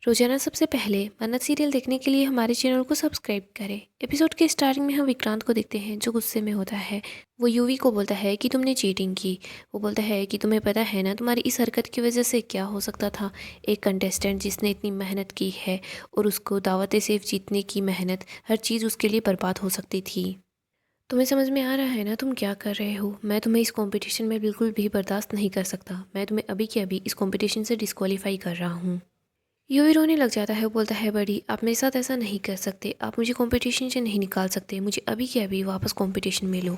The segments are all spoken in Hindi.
रोजाना सबसे पहले मन्नत सीरियल देखने के लिए हमारे चैनल को सब्सक्राइब करें। एपिसोड के स्टार्टिंग में हम विक्रांत को देखते हैं जो गुस्से में होता है। वो यूवी को बोलता है कि तुमने चीटिंग की। वो बोलता है कि तुम्हें पता है ना तुम्हारी इस हरकत की वजह से क्या हो सकता था। एक कंटेस्टेंट जिसने इतनी मेहनत की है और उसको दावत सेफ जीतने की मेहनत हर चीज़ उसके लिए बर्बाद हो सकती थी। तुम्हें समझ में आ रहा है ना तुम क्या कर रहे हो। मैं तुम्हें इस कंपटीशन में बिल्कुल भी बर्दाश्त नहीं कर सकता। मैं तुम्हें अभी के अभी इस कंपटीशन से डिस्क्वालीफाई कर रहा हूँ। यूवी रोने लग जाता है। वो बोलता है बड़ी आप मेरे साथ ऐसा नहीं कर सकते। आप मुझे कंपटीशन से नहीं निकाल सकते। मुझे अभी के अभी वापस कंपटीशन में लो।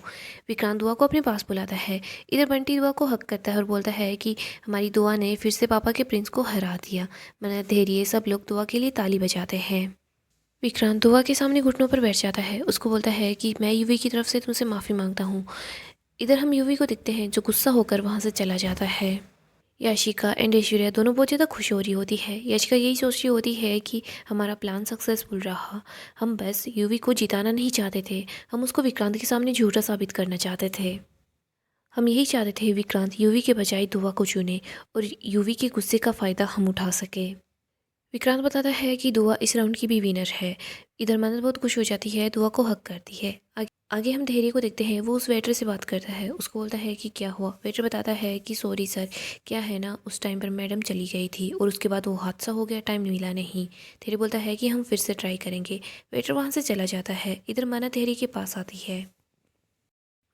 विक्रांत दुआ को अपने पास बुलाता है। इधर बंटी दुआ को हक करता है और बोलता है कि हमारी दुआ ने फिर से पापा के प्रिंस को हरा दिया। मन्नत धैर्य सब लोग दुआ के लिए ताली बजाते हैं। विक्रांत दुआ के सामने घुटनों पर बैठ जाता है। उसको बोलता है कि मैं यूवी की तरफ से तुमसे माफ़ी मांगता हूँ। इधर हम यूवी को देखते हैं जो गुस्सा होकर वहाँ से चला जाता है। याशिका एंड ऐश्वर्या दोनों बहुत ज़्यादा खुश हो रही होती है। याशिका यही सोच रही होती है कि हमारा प्लान सक्सेसफुल रहा। हम बस यूवी को जिताना नहीं चाहते थे। हम उसको विक्रांत के सामने झूठा साबित करना चाहते थे। हम यही चाहते थे विक्रांत यूवी के बजाय दुआ को चुने और यूवी के गुस्से का फ़ायदा हम उठा सके। विक्रांत बताता है कि दुआ इस राउंड की भी विनर है। इधर मन्नत बहुत खुश हो जाती है। दुआ को हक करती है। आगे हम धैर्य को देखते हैं। वो उस वेटर से बात करता है। उसको बोलता है कि क्या हुआ। वेटर बताता है कि सॉरी सर, क्या है ना उस टाइम पर मैडम चली गई थी और उसके बाद वो हादसा हो गया, टाइम मिला नहीं। धैर्य बोलता है कि हम फिर से ट्राई करेंगे। वेटर वहाँ से चला जाता है। इधर मन्नत धैर्य के पास आती है।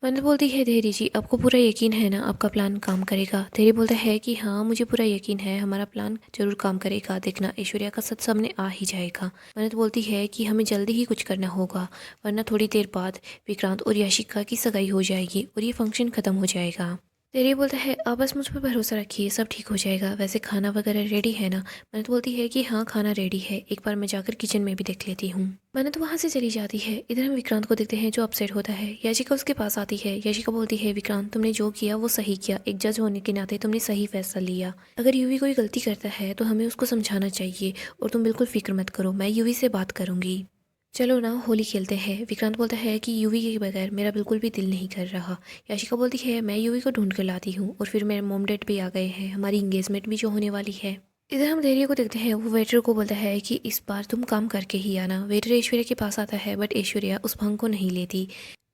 मन्नत बोलती है धैर्य जी आपको पूरा यकीन है ना आपका प्लान काम करेगा। धैर्य बोलता है कि हाँ मुझे पूरा यकीन है हमारा प्लान जरूर काम करेगा। देखना ऐश्वर्या का सच सामने आ ही जाएगा। मन्नत बोलती है कि हमें जल्दी ही कुछ करना होगा वरना थोड़ी देर बाद विक्रांत और याशिका की सगाई हो जाएगी और ये फंक्शन खत्म हो जाएगा। धैर्य बोलता है आप बस मुझ पर भरोसा रखिए सब ठीक हो जाएगा। वैसे खाना वगैरह रेडी है ना। मन्नत बोलती है कि हाँ खाना रेडी है, एक बार मैं जाकर किचन में भी देख लेती हूँ। मन्नत वहाँ से चली जाती है। इधर हम विक्रांत को देखते हैं जो अपसेट होता है। याशिका उसके पास आती है। याशिका बोलती है विक्रांत तुमने जो किया वो सही किया। एक जज होने के नाते तुमने सही फैसला लिया। अगर यूवी कोई गलती करता है तो हमें उसको समझाना चाहिए और तुम बिल्कुल फिक्र मत करो, मैं यूवी से बात करूंगी। चलो ना होली खेलते हैं। विक्रांत बोलता है कि यूवी के बगैर मेरा बिल्कुल भी दिल नहीं कर रहा। याशिका बोलती है मैं यूवी को ढूंढ कर लाती हूँ और फिर मेरे मॉम डैड भी आ गए हैं, हमारी इंगेजमेंट भी जो होने वाली है। इधर हम धैर्य को देखते हैं। वो वेटर को बोलता है कि इस बार तुम काम करके ही आना। वेटर ऐश्वर्या के पास आता है बट ऐश्वर्या उस भांग को नहीं लेती।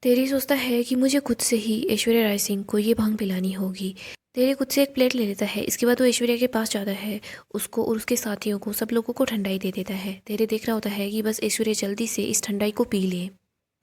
धैर्य सोचता है कि मुझे खुद से ही ऐश्वर्या राय सिंह को ये भांग पिलानी होगी। धैर्य खुद से एक प्लेट ले लेता है। इसके बाद वो ऐश्वर्या के पास जाता है। उसको और उसके साथियों को सब लोगों को ठंडाई दे देता है। धैर्य देख रहा होता है कि बस ऐश्वर्या जल्दी से इस ठंडाई को पी ले।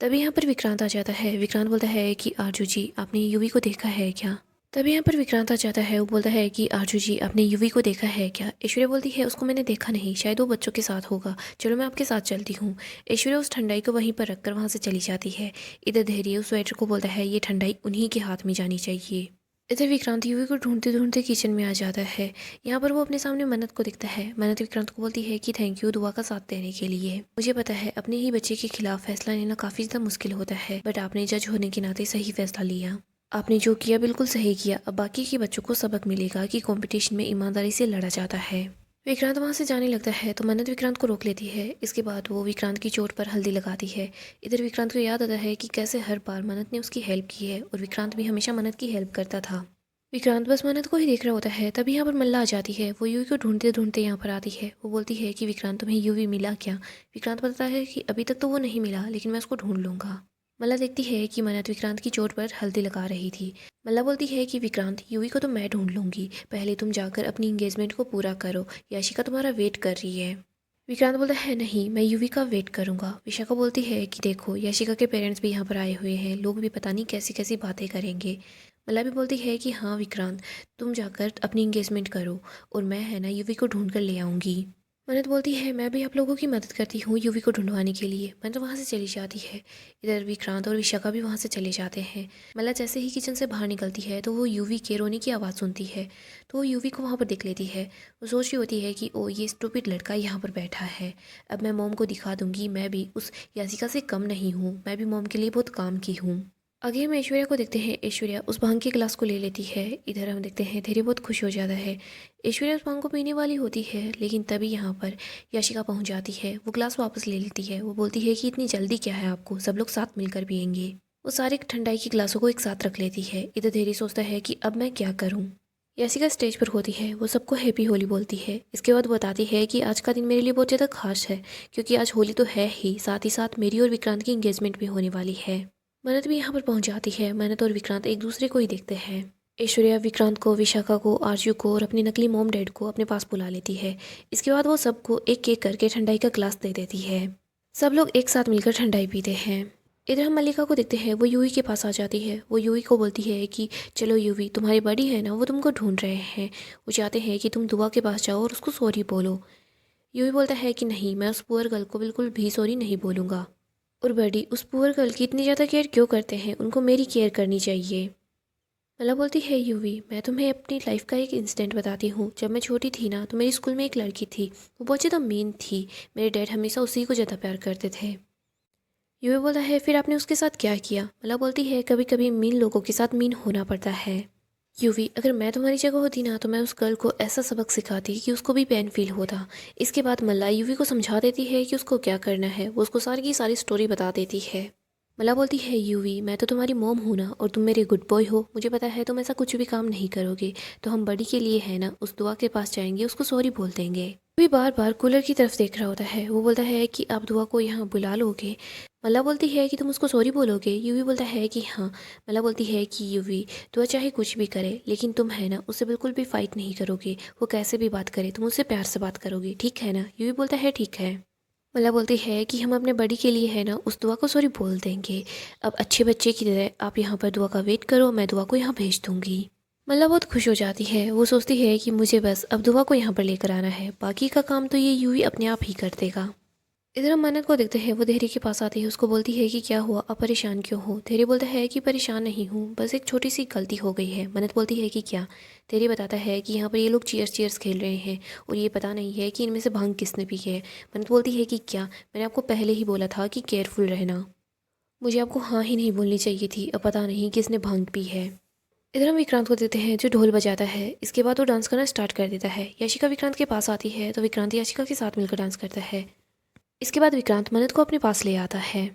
तभी यहाँ पर विक्रांत आ जाता है। विक्रांत बोलता है कि आरजू जी आपने यूवी को देखा है क्या। तभी यहाँ पर विक्रांत आ जाता है। वो बोलता है कि आरजू जी आपने यूवी को देखा है क्या। ऐश्वर्या बोलती है उसको मैंने देखा नहीं, शायद वो बच्चों के साथ होगा, चलो मैं आपके साथ चलती हूँ। ऐश्वर्या उस ठंडाई को वहीं पर रखकर वहाँ से चली जाती है। इधर धैर्य उस वेटर को बोलता है ये ठंडाई उन्हीं के हाथ में जानी चाहिए। इधर विक्रांत यूवी को ढूंढते ढूंढते किचन में आ जाता है। यहाँ पर वो अपने सामने मन्नत को दिखता है। मन्नत विक्रांत को बोलती है कि थैंक यू दुआ का साथ देने के लिए। मुझे पता है अपने ही बच्चे के खिलाफ फैसला लेना काफी ज्यादा मुश्किल होता है बट आपने जज होने के नाते सही फैसला लिया। आपने जो किया बिल्कुल सही किया। अब बाकी के बच्चों को सबक मिलेगा कि कंपटीशन में ईमानदारी से लड़ा जाता है। विक्रांत वहां से जाने लगता है तो मन्नत विक्रांत को रोक लेती है। इसके बाद वो विक्रांत की चोट पर हल्दी लगाती है। इधर विक्रांत को याद आता है कि कैसे हर बार मन्नत ने उसकी हेल्प की है और विक्रांत भी हमेशा मन्नत की हेल्प करता था। विक्रांत बस मन्नत को ही देख रहा होता है। तभी यहाँ पर मल्ला आ जाती है। वो यूवी को ढूंढते ढूंढते यहाँ पर आती है। वो बोलती है कि विक्रांत तुम्हें यूवी मिला क्या। विक्रांत बताता है कि अभी तक तो वो नहीं मिला लेकिन मैं उसको ढूंढ लूंगा। मल्ला देखती है कि मन्नत विक्रांत की चोट पर हल्दी लगा रही थी। मल्ला बोलती है कि विक्रांत यूवी को तो मैं ढूंढ लूंगी, पहले तुम जाकर अपनी इंगेजमेंट को पूरा करो, याशिका तुम्हारा वेट कर रही है। विक्रांत बोलता है नहीं मैं यूवी का वेट करूंगा। विशाखा बोलती है कि देखो याशिका के पेरेंट्स भी यहाँ पर आए हुए हैं, लोग भी पता नहीं कैसी कैसी बातें करेंगे। मला भी बोलती है कि हाँ विक्रांत तुम जाकर अपनी इंगेजमेंट करो और मैं है ना यूवी को ढूंढ कर ले आऊँगी। मन्नत बोलती है मैं भी आप लोगों की मदद करती हूँ यूवी को ढूंढवाने के लिए। मन्नत वहाँ से चली जाती है। इधर विक्रांत और विशाखा भी वहाँ से चले जाते हैं। मला जैसे ही किचन से बाहर निकलती है तो वो यूवी के रोने की आवाज़ सुनती है। तो वो यूवी को वहाँ पर देख लेती है। वो सोच रही होती है कि ओ ये स्टूपिड लड़का यहाँ पर बैठा है, अब मैं मॉम को दिखा दूंगी मैं भी उस यासिका से कम नहीं हूँ, मैं भी मॉम के लिए बहुत काम की हूँ। आगे हम ऐश्वर्या को देखते हैं। ऐश्वर्या उस भांग के गिलास को ले लेती है। इधर हम देखते हैं धीरे बहुत खुश हो जाता है। ऐश्वर्या उस भांग को पीने वाली होती है लेकिन तभी यहाँ पर याशिका पहुँच जाती है। वो गिलास वापस ले लेती है। वो बोलती है कि इतनी जल्दी क्या है आपको, सब लोग साथ मिलकर पियेंगे। वो सारे ठंडाई के गिलासों को एक साथ रख लेती है। इधर धीरे सोचता है कि अब मैं क्या करूँ। याशिका स्टेज पर होती है, वो सबको हैप्पी होली बोलती है। इसके बाद बताती है कि आज का दिन मेरे लिए बहुत ज़्यादा खास है, क्योंकि आज होली तो है ही, साथ ही साथ मेरी और विक्रांत की एंगेजमेंट भी होने वाली है। मन्नत भी यहाँ पर पहुँच जाती है। मन्नत और विक्रांत एक दूसरे को ही देखते हैं। ऐश्वर्या विक्रांत को, विशाखा को, आरजू को और अपनी नकली मॉम डैड को अपने पास बुला लेती है। इसके बाद वो सबको एक एक करके ठंडाई का ग्लास दे देती है। सब लोग एक साथ मिलकर ठंडाई पीते हैं। इधर हम मल्लिका को देखते हैं, वो यूवी के पास आ जाती है। वो यूवी को बोलती है कि चलो यूवी, तुम्हारी बड़ी है ना, वो तुमको ढूंढ रहे हैं। वो चाहते हैं कि तुम दुआ के पास जाओ और उसको सॉरी बोलो। यूवी बोलता है कि नहीं, मैं उस पुअर गर्ल को बिल्कुल भी सॉरी नहीं बोलूँगा। और बड़ी उस पुअर गर्ल की इतनी ज़्यादा केयर क्यों करते हैं, उनको मेरी केयर करनी चाहिए। मला बोलती है यूवी, मैं तुम्हें अपनी लाइफ का एक इंसिडेंट बताती हूँ। जब मैं छोटी थी ना, तो मेरी स्कूल में एक लड़की थी, वो बहुत ज़्यादा मीन थी। मेरे डैड हमेशा उसी को ज़्यादा प्यार करते थे। यूवी बोलता है, फिर आपने उसके साथ क्या किया? मला बोलती है, कभी कभी मीन लोगों के साथ मीन होना पड़ता है। यूवी, अगर मैं तुम्हारी जगह होती ना, तो मैं उस गर्ल को ऐसा सबक सिखाती कि उसको भी पेन फील होता। इसके बाद मल्ला यूवी को समझा देती है कि उसको क्या करना है। वो उसको सारी की सारी स्टोरी बता देती है। मला बोलती है, यूवी, मैं तो तुम्हारी मॉम हूँ ना, और तुम मेरे गुड बॉय हो। मुझे पता है तुम ऐसा कुछ भी काम नहीं करोगे। तो हम बड़ी के लिए है ना, उस दुआ के पास जाएंगे, उसको सॉरी बोल देंगे। यूवी बार बार कूलर की तरफ देख रहा होता है। वो बोलता है कि आप दुआ को यहाँ बुला लोगे? मला बोलती है कि तुम उसको सॉरी बोलोगे? यूवी बोलता है कि हाँ। मला बोलती है कि यूवी, दुआ चाहे कुछ भी करे, लेकिन तुम है ना, उससे बिल्कुल भी फाइट नहीं करोगे। वो कैसे भी बात करे, तुम उससे प्यार से बात करोगे, ठीक है ना? यूवी बोलता है ठीक है। मला बोलती है कि हम अपने बड़ी के लिए है ना, उस दुआ को सॉरी बोल देंगे। अब अच्छे बच्चे की तरह आप यहाँ पर दुआ का वेट करो, मैं दुआ को यहाँ भेज दूँगी। मला बहुत खुश हो जाती है। वो सोचती है कि मुझे बस अब दुआ को यहाँ पर लेकर आना है, बाकी का काम तो ये यूवी अपने आप ही कर देगा। इधर हम मन्नत को देखते हैं। वो धैर्य के पास आती है। उसको बोलती है कि क्या हुआ, आप परेशान क्यों हो? धैर्य बोलता है कि परेशान नहीं हूँ, बस एक छोटी सी गलती हो गई है। मन्नत बोलती है कि क्या? धैर्य बताता है कि यहाँ पर ये लोग चीयर्स चीयर्स खेल रहे हैं और ये पता नहीं है कि इनमें से भांग किसने पी है। मन्नत बोलती है कि क्या? मैंने आपको पहले ही बोला था कि केयरफुल रहना। मुझे आपको हाँ ही नहीं बोलनी चाहिए थी। अब पता नहीं किसने भांग पी है। इधर हम विक्रांत को देते हैं, जो ढोल बजाता है। इसके बाद वो डांस करना स्टार्ट कर देता है। याशिका विक्रांत के पास आती है, तो विक्रांत याशिका के साथ मिलकर डांस करता है। इसके बाद विक्रांत मन्नत को अपने पास ले आता है।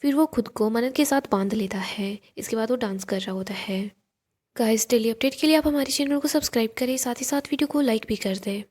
फिर वो खुद को मन्नत के साथ बांध लेता है। इसके बाद वो डांस कर रहा होता है। गाइस, डेली अपडेट के लिए आप हमारे चैनल को सब्सक्राइब करें, साथ ही साथ वीडियो को लाइक भी कर दें।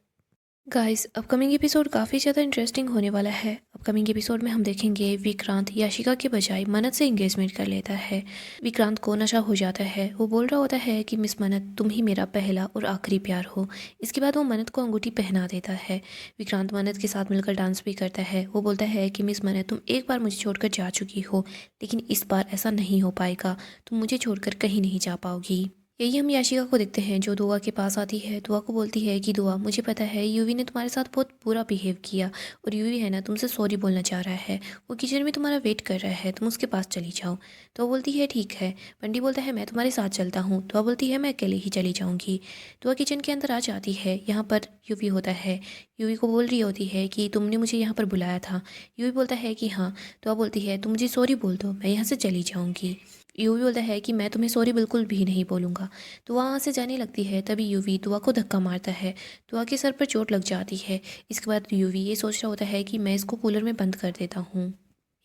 गाइस, अपकमिंग एपिसोड काफ़ी ज़्यादा इंटरेस्टिंग होने वाला है। अपकमिंग एपिसोड में हम देखेंगे विक्रांत याशिका के बजाय मन्नत से एंगेजमेंट कर लेता है। विक्रांत को नशा हो जाता है। वो बोल रहा होता है कि मिस मन्नत, तुम ही मेरा पहला और आखिरी प्यार हो। इसके बाद वो मन्नत को अंगूठी पहना देता है। विक्रांत मन्नत के साथ मिलकर डांस भी करता है। वो बोलता है कि मिस मन्नत, तुम एक बार मुझे छोड़कर जा चुकी हो, लेकिन इस बार ऐसा नहीं हो पाएगा। तुम मुझे छोड़कर कहीं नहीं जा पाओगी। यही हम याशिका को देखते हैं, जो दुआ के पास आती है। दुआ को बोलती है कि दुआ, मुझे पता है यूवी ने तुम्हारे साथ बहुत बुरा बिहेव किया, और यूवी है ना, तुमसे सॉरी बोलना चाह रहा है। वो किचन में तुम्हारा वेट कर रहा है, तुम उसके पास चली जाओ। तो वो बोलती है ठीक है। बंटी बोलता है मैं तुम्हारे साथ चलता हूँ। दुआ बोलती है मैं अकेले ही चली जाऊँगी। दुआ किचन के अंदर आ जाती है। यहाँ पर यूवी होता है। यूवी को बोल रही होती है कि तुमने मुझे यहाँ पर बुलाया था। यूवी बोलता है कि हाँ। दुआ बोलती है तुम मुझे सॉरी बोल दो, मैं यहाँ से चली जाऊँगी। यूवी बोलता है कि मैं तुम्हें सॉरी बिल्कुल भी नहीं बोलूँगा। तो वहाँ से जाने लगती है। तभी यूवी दुआ को धक्का मारता है। दुआ के सर पर चोट लग जाती है। इसके बाद यूवी ये सोच रहा होता है कि मैं इसको कूलर में बंद कर देता हूँ।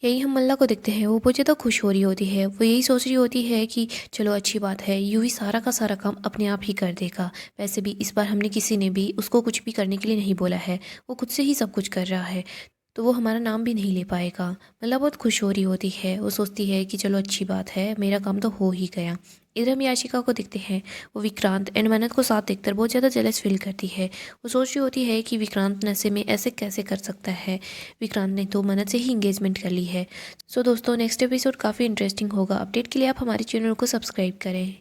यही हम मल्ला को देखते हैं। वो बहुत ज़्यादा खुश हो रही होती है। वो यही सोच रही होती है कि चलो अच्छी बात है, यूवी सारा का सारा काम अपने आप ही कर देगा। वैसे भी इस बार हमने किसी ने भी उसको कुछ भी करने के लिए नहीं बोला है, वो खुद से ही सब कुछ कर रहा है, तो वो हमारा नाम भी नहीं ले पाएगा। मल्ला बहुत खुश हो रही होती है। वो सोचती है कि चलो अच्छी बात है, मेरा काम तो हो ही गया। इधर हम याशिका को देखते हैं। वो विक्रांत एंड मन्नत को साथ देखकर बहुत ज़्यादा जेलस फील करती है। वो सोच रही होती है कि विक्रांत नशे में ऐसे कैसे कर सकता है। विक्रांत ने तो मन्नत से ही इंगेजमेंट कर ली है। सो दोस्तों, नेक्स्ट एपिसोड काफ़ी इंटरेस्टिंग होगा। अपडेट के लिए आप हमारे चैनल को सब्सक्राइब करें।